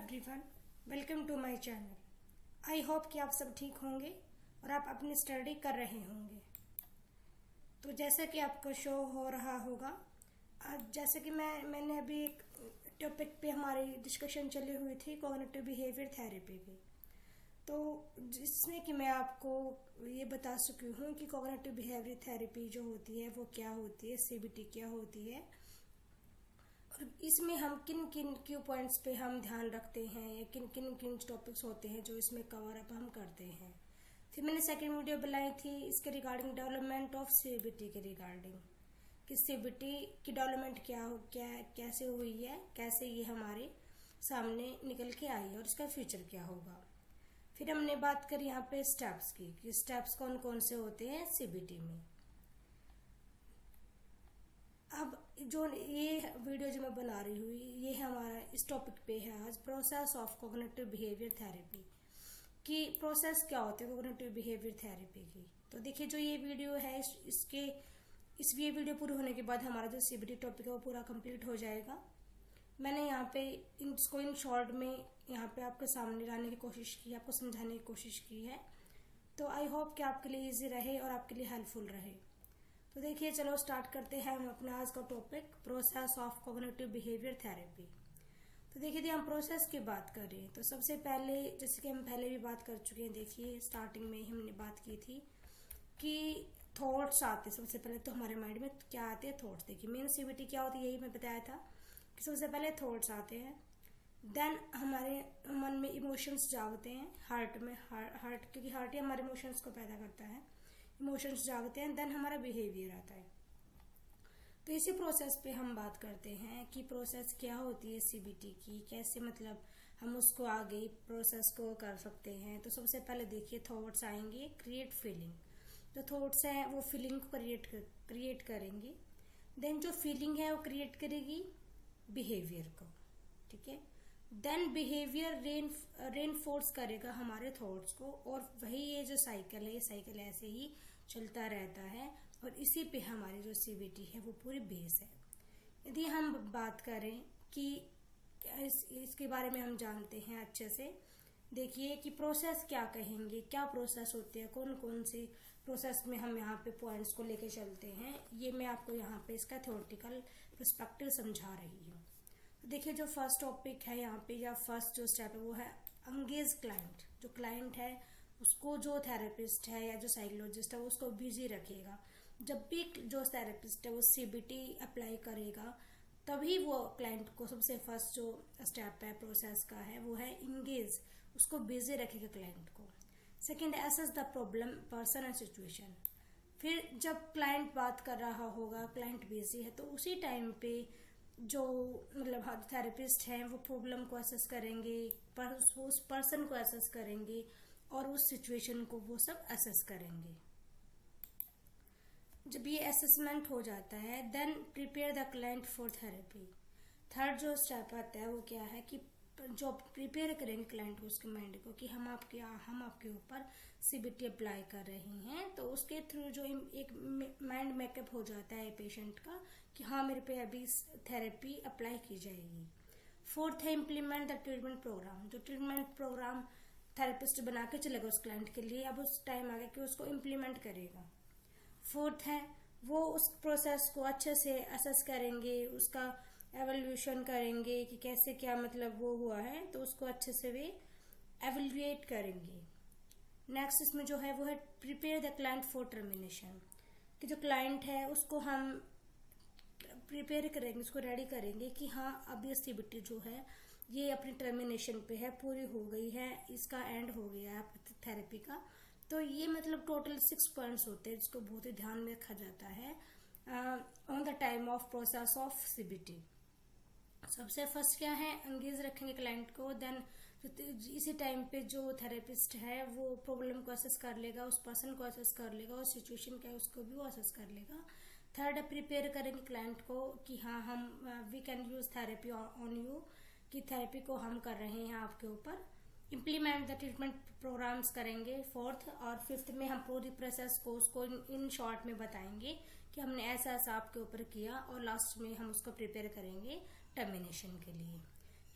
Everyone, welcome to my channel. I hope कि आप सब ठीक होंगे और आप अपनी स्टडी कर रहे होंगे। तो जैसा कि आपको शो हो रहा होगा, आज जैसे कि मैंने अभी एक टॉपिक पे हमारी डिस्कशन चली हुई थी कॉग्निटिव बिहेवियर थेरेपी पे, तो जिसमें कि मैं आपको ये बता चुकी हूँ कि कॉग्निटिव बिहेवियर थेरेपी जो होती है वो क्या होती है, सीबीटी क्या होती है, और इसमें हम किन किन क्यू पॉइंट्स पे हम ध्यान रखते हैं या किन किन टॉपिक्स होते हैं जो इसमें कवर अप हम करते हैं। फिर मैंने सेकंड वीडियो बनाई थी इसके रिगार्डिंग डेवलपमेंट ऑफ सीबीटी के रिगार्डिंग कि सीबीटी की डेवलपमेंट कैसे हुई है, कैसे ये हमारे सामने निकल के आई है और इसका फ्यूचर क्या होगा। फिर हमने बात करी यहाँ पे स्टेप्स की कि स्टेप्स कौन कौन से होते हैं सीबीटी में। अब जो ये वीडियो जो मैं बना रही हूँ ये हमारा इस टॉपिक पे है आज, process of cognitive behaviour therapy की प्रोसेस क्या होती है कॉग्निटिव बिहेवियर थेरेपी की। तो देखिए जो ये वीडियो है ये वीडियो पूरी होने के बाद हमारा जो सीबीटी टॉपिक है वो पूरा कंप्लीट हो जाएगा। मैंने यहाँ पे इसको इन शॉर्ट में यहाँ पे आपके सामने लाने की कोशिश की, आपको समझाने की कोशिश की है। तो आई होप कि आपके लिए इजी रहे और आपके लिए हेल्पफुल रहे। तो देखिए चलो स्टार्ट करते हैं हम अपना आज का topic, process of cognitive behaviour therapy. तो देखिए यदि हम प्रोसेस की बात करें तो सबसे पहले, जैसे कि हम पहले भी बात कर चुके हैं, देखिए स्टार्टिंग में हमने बात की थी कि थॉट्स आते, सबसे पहले तो हमारे माइंड में क्या आते हैं, थॉट्स। देखिए मेन सीबीटी क्या होती है यही मैं बताया था कि सबसे पहले थॉट्स आते हैं, देन हमारे मन में इमोशंस जागते हैं, हार्ट में क्योंकि हार्ट ही हमारे इमोशंस को पैदा करता है, इमोशंस जागते हैं, देन हमारा बिहेवियर आता है। तो इसी प्रोसेस पे हम बात करते हैं कि प्रोसेस क्या होती है सीबीटी की, कैसे मतलब हम उसको आगे प्रोसेस को कर सकते हैं। तो सबसे पहले देखिए थॉट्स आएंगे, क्रिएट फीलिंग। जो थॉट्स हैं वो फीलिंग को क्रिएट करेंगे, देन जो फीलिंग है वो क्रिएट करेगी बिहेवियर को, ठीक है। देन बिहेवियर रेनफोर्स करेगा हमारे थॉट्स को, और वही ये जो साइकिल है, ये साइकिल ऐसे ही चलता रहता है और इसी पे हमारी जो सीबीटी है वो पूरी बेस है। यदि हम बात करें कि इसके बारे में हम जानते हैं अच्छे से, देखिए कि प्रोसेस क्या कहेंगे, क्या प्रोसेस होते हैं, कौन कौन से प्रोसेस में हम यहाँ पे पॉइंट्स को लेके चलते हैं, ये मैं आपको यहाँ पे इसका थ्योरेटिकल पर्सपेक्टिव समझा रही हूँ। तो देखिए जो फर्स्ट टॉपिक है यहाँ पे, या फर्स्ट जो स्टेप है वो है एंगेज क्लाइंट। जो क्लाइंट है उसको जो थेरेपिस्ट है या जो साइकोलॉजिस्ट है उसको बिजी रखेगा। जब भी जो थेरेपिस्ट है वो सीबीटी अप्लाई करेगा तभी वो क्लाइंट को सबसे फर्स्ट जो स्टेप है प्रोसेस का है वो है इंगेज, उसको बिजी रखेगा क्लाइंट को। Second, assess the problem person and situation. फिर जब क्लाइंट बात कर रहा होगा, क्लाइंट बिजी है, तो उसी टाइम पे जो मतलब थेरेपिस्ट हैं वो प्रॉब्लम को असेस करेंगे, उस पर्सन को असेस करेंगे और उस सिचुएशन को वो सब असेस करेंगे। जब ये असेसमेंट हो जाता है then prepare the client for therapy. Third जो स्टेप आता है वो क्या है कि जो प्रिपेयर करेंगे क्लाइंट को, उसके माइंड को, कि हम आपके ऊपर सीबीटी अप्लाई कर रहे हैं। तो उसके थ्रू जो एक माइंड मेकअप हो जाता है पेशेंट का कि हाँ मेरे पे अभी थेरेपी अप्लाई की जाएगी। फोर्थ है इम्प्लीमेंट द ट्रीटमेंट प्रोग्राम। जो ट्रीटमेंट प्रोग्राम थेरेपिस्ट बना के चलेगा उस क्लाइंट के लिए, अब उस टाइम आ गया कि उसको इम्प्लीमेंट करेगा। फोर्थ है वो उस प्रोसेस को अच्छे से असेस करेंगे, उसका एवेल्यूशन करेंगे कि कैसे क्या मतलब वो हुआ है, तो उसको अच्छे से वे एवेल्युएट करेंगे। नेक्स्ट इसमें जो है वो है prepare the client for termination. कि जो क्लाइंट है उसको हम प्रिपेयर करेंगे, उसको रेडी करेंगे कि हाँ अब ये सीबीटी जो है ये अपनी टर्मिनेशन पे है, पूरी हो गई है, इसका एंड हो गया है थेरेपी का। तो ये मतलब टोटल 6 पॉइंट्स होते हैं जिसको बहुत ही ध्यान में रखा जाता है on the time of process of CBT. सबसे फर्स्ट क्या है, एंगेज रखेंगे क्लाइंट को, देन इसी टाइम पे जो थेरेपिस्ट है वो प्रॉब्लम को असेस कर लेगा, उस पर्सन को असेस कर लेगा और सिचुएशन क्या है उसको भी वो असेस कर लेगा। थर्ड, प्रिपेयर करेंगे क्लाइंट को कि हाँ हम we can use therapy on you, कि थेरेपी को हम कर रहे हैं आपके ऊपर। इम्प्लीमेंट द ट्रीटमेंट प्रोग्राम्स करेंगे फोर्थ, और फिफ्थ में हम पूरी प्रोसेस को उसको इन शॉर्ट में बताएंगे कि हमने ऐसा ऐसा आपके ऊपर किया, और लास्ट में हम उसको प्रिपेयर करेंगे टर्मिनेशन के लिए।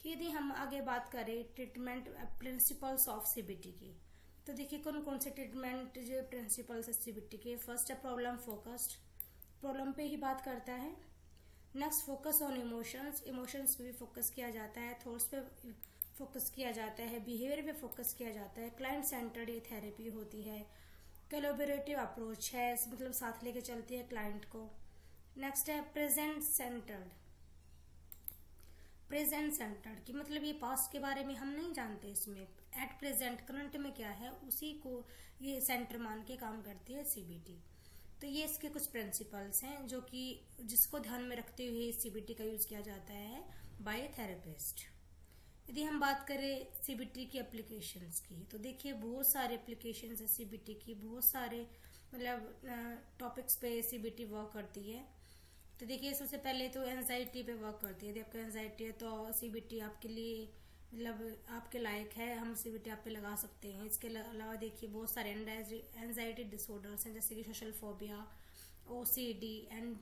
कि यदि हम आगे बात करें ट्रीटमेंट प्रिंसिपल्स ऑफ सीबीटी की, तो देखिए कौन कौन से ट्रीटमेंट जो प्रिंसिपल्स है सीबीटी के। फर्स्ट है प्रॉब्लम फोकस्ड, प्रॉब्लम पे ही बात करता है। Next focus on emotions, emotions पे भी फोकस किया जाता है। थॉट्स पे फोकस किया जाता है। बिहेवियर पे फोकस किया जाता है। क्लाइंट सेंटर्ड ये थेरेपी होती है। कोलैबोरेटिव अप्रोच है, मतलब साथ लेके चलती है क्लाइंट को। नेक्स्ट है प्रेजेंट सेंटर्ड, प्रेजेंट सेंटर्ड की मतलब ये पास्ट के बारे में हम नहीं जानते, इसमें एट प्रेजेंट करंट में क्या है उसी को ये सेंटर मान के काम करती है सीबीटी। तो ये इसके कुछ प्रिंसिपल्स हैं जो कि जिसको ध्यान में रखते हुए सीबीटी का यूज किया जाता है बाय थेरेपिस्ट। यदि हम बात करें सीबीटी की एप्लीकेशंस की, तो देखिए बहुत सारे एप्लीकेशंस है सीबीटी की, बहुत सारे मतलब टॉपिक्स पे सीबीटी वर्क करती है। तो देखिए सबसे पहले तो एंजाइटी पे वर्क करती है। यदि आपको एंजाइटी है तो सीबीटी आपके लिए मतलब आपके लायक है, हम सीबीटी आप पे लगा सकते हैं। इसके अलावा देखिए बहुत सारे एंजाइटी डिसऑर्डर्स हैं जैसे कि social phobia, OCD and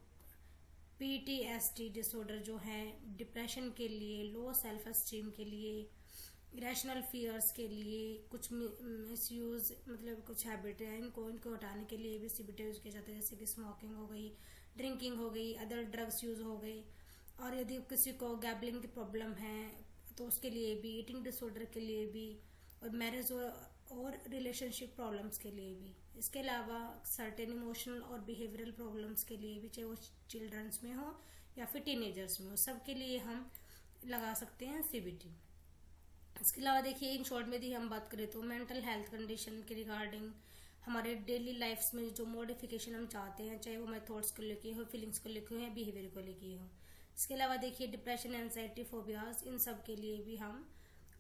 PTSD disorder जो है, डिप्रेशन के लिए, लो सेल्फ एस्टीम के लिए, इरेशनल फियर्स के लिए, कुछ मिसयूज मतलब कुछ हैबिट है इनको हटाने के लिए भी सीबीटी यूज किया जाता है, जैसे कि स्मोकिंग हो गई, ड्रिंकिंग हो गई, अदर ड्रग्स यूज हो गई। और यदि किसी को गैबलिंग की प्रॉब्लम है तो उसके लिए भी, ईटिंग डिसऑर्डर के लिए भी, और मैरिज और रिलेशनशिप प्रॉब्लम्स के लिए भी। इसके अलावा सर्टेन इमोशनल और बिहेवियरल प्रॉब्लम्स के लिए भी, चाहे वो चिल्ड्रंस में हो या फिर टीनेजर्स में हो, सबके लिए हम लगा सकते हैं सीबीटी। इसके अलावा देखिए इन शॉर्ट में यदि हम बात करें तो मेंटल हेल्थ कंडीशन के रिगार्डिंग हमारे डेली लाइफ्स में जो मॉडिफिकेशन हम चाहते हैं, चाहे वो हमारे थॉट्स को लेके हो, फीलिंग्स को लेके हो या बिहेवियर को लेके हो। इसके अलावा देखिए डिप्रेशन, एंजाइटी, फोबियाज, इन सब के लिए भी हम,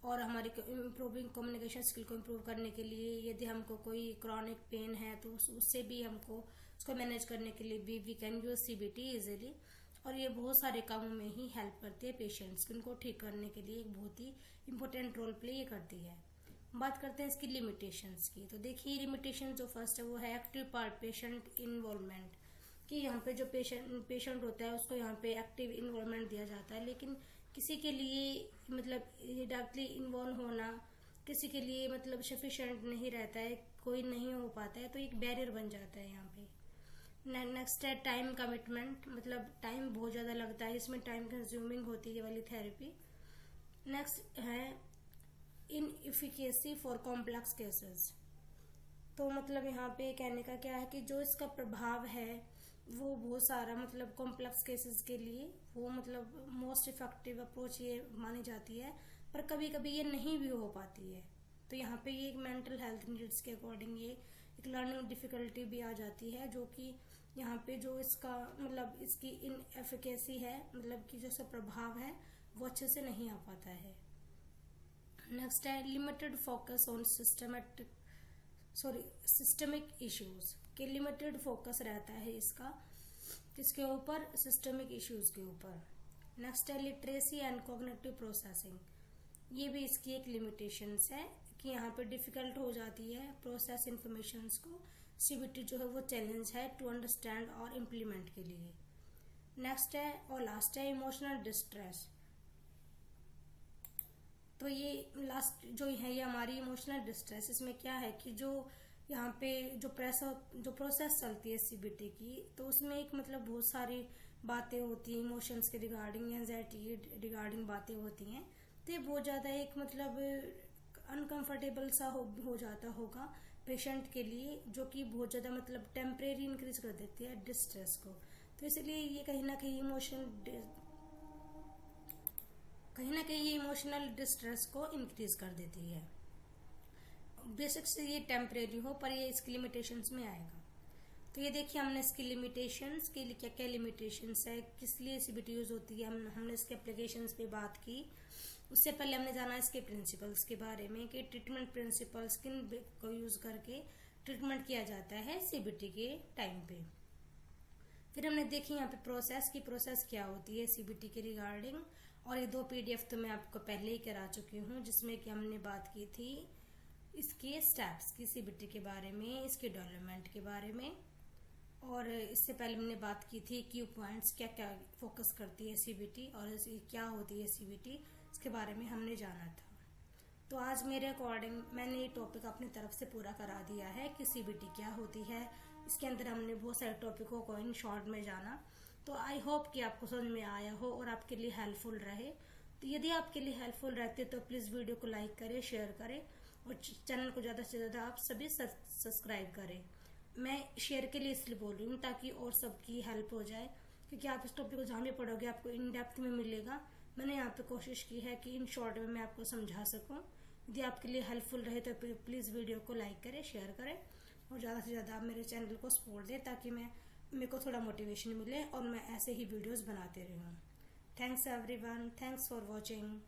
और हमारी इम्प्रूविंग कम्युनिकेशन स्किल को इम्प्रूव करने के लिए, यदि हमको कोई क्रॉनिक पेन है तो उससे भी हमको उसको मैनेज करने के लिए भी we can use CBT easily. और ये बहुत सारे कामों में ही हेल्प करती है पेशेंट्स को, उनको ठीक करने के लिए एक बहुत ही इम्पोर्टेंट रोल प्ले ये करती है। बात करते हैं इसकी लिमिटेशंस की, तो देखिए लिमिटेशन जो फर्स्ट है वो है एक्टिव पार्ट पेशेंट इन्वॉल्वमेंट, कि यहाँ पे जो पेशेंट होता है उसको यहाँ पे एक्टिव इन्वॉल्वमेंट दिया जाता है, लेकिन किसी के लिए मतलब ये डायरेक्टली इन्वॉल्व होना किसी के लिए मतलब सफिशिएंट नहीं रहता है, कोई नहीं हो पाता है, तो एक बैरियर बन जाता है यहाँ पे। नेक्स्ट है टाइम कमिटमेंट, मतलब टाइम बहुत ज़्यादा लगता है, इसमें टाइम कंज्यूमिंग होती है ये वाली थेरेपी। नेक्स्ट है इनएफिकेसी फॉर कॉम्प्लेक्स केसेस, तो मतलब यहाँ पे कहने का क्या है कि जो इसका प्रभाव है वो बहुत सारा मतलब कॉम्प्लेक्स केसेस के लिए वो मतलब मोस्ट इफेक्टिव अप्रोच ये मानी जाती है, पर कभी कभी ये नहीं भी हो पाती है। तो यहाँ पे ये एक मेंटल हेल्थ नीड्स के अकॉर्डिंग ये एक लर्निंग डिफिकल्टी भी आ जाती है, जो कि यहाँ पे जो इसका मतलब इसकी इनएफिकेसी है, मतलब कि जो इसका प्रभाव है वो अच्छे से नहीं आ पाता है। नेक्स्ट है limited focus on systemic issues, के लिमिटेड फोकस रहता है इसका किसके ऊपर, सिस्टमिक इश्यूज के ऊपर। नेक्स्ट है लिटरेसी एंड कॉग्निटिव प्रोसेसिंग, ये भी इसकी एक लिमिटेशंस है कि यहाँ पे डिफिकल्ट हो जाती है प्रोसेस इन्फॉर्मेशंस को, सीबीटी जो है वो चैलेंज है टू अंडरस्टैंड और इम्प्लीमेंट के लिए। नेक्स्ट है और लास्ट है इमोशनल डिस्ट्रेस, तो ये लास्ट जो है ये हमारी इमोशनल डिस्ट्रेस, इसमें क्या है कि जो यहाँ पे जो प्रोसेस चलती है सीबीटी की, तो उसमें एक मतलब बहुत सारी बातें होती हैं इमोशंस के रिगार्डिंग, एंजाइटी रिगार्डिंग बातें होती हैं, तो ये बहुत ज़्यादा एक मतलब अनकंफर्टेबल सा हो जाता होगा पेशेंट के लिए, जो कि बहुत ज़्यादा मतलब टेम्परेरी इंक्रीज कर देती है डिस्ट्रेस को। तो इसलिए ये कहीं ना कहीं ये इमोशनल डिस्ट्रेस को इंक्रीज कर देती है। बेसिक से ये टेम्परेरी हो पर ये इसकी लिमिटेशंस में आएगा। तो ये देखिए हमने इसकी लिमिटेशंस के लिए क्या क्या लिमिटेशंस है, किस लिए सीबीटी यूज होती है, हमने इसके एप्लीकेशंस पे बात की। उससे पहले हमने जाना इसके प्रिंसिपल्स के बारे में कि ट्रीटमेंट प्रिंसिपल्स किन को यूज करके ट्रीटमेंट किया जाता है सीबीटी के टाइम पे। फिर हमने देखी यहाँ पे प्रोसेस क्या होती है सीबीटी के रिगार्डिंग, और ये 2 पीडीएफ तो मैं आपको पहले ही करा चुकी हूँ, जिसमें कि हमने बात की थी इसके स्टेप्स की सीबीटी के बारे में, इसके डेवलपमेंट के बारे में, और इससे पहले हमने बात की थी क्यू पॉइंट्स क्या क्या फोकस करती है सीबीटी और क्या होती है सीबीटी, उसके बारे में हमने जाना था। तो आज मेरे अकॉर्डिंग मैंने ये टॉपिक अपनी तरफ से पूरा करा दिया है कि CBT क्या होती है। इसके अंदर हमने बहुत सारे टॉपिकों को इन शॉर्ट में जाना। तो आई होप कि आपको समझ में आया हो और आपके लिए हेल्पफुल रहे। तो यदि आपके लिए हेल्पफुल रहते तो प्लीज़ वीडियो को लाइक करें, शेयर करें और चैनल को ज़्यादा से ज़्यादा आप सभी सब्सक्राइब करें। मैं शेयर के लिए इसलिए बोल रही हूँ ताकि और सबकी हेल्प हो जाए, क्योंकि आप इस टॉपिक को जहाँ भी पढ़ोगे आपको इन डेप्थ में मिलेगा। मैंने यहाँ पे कोशिश की है कि इन शॉर्ट में मैं आपको समझा सकूँ। यदि आपके लिए हेल्पफुल रहे तो प्लीज़ वीडियो को लाइक करें, शेयर करें और ज़्यादा से ज़्यादा आप मेरे चैनल को सपोर्ट दें ताकि मेरे को थोड़ा मोटिवेशन मिले और मैं ऐसे ही वीडियोस बनाते रहूँ। Thanks everyone, thanks for watching.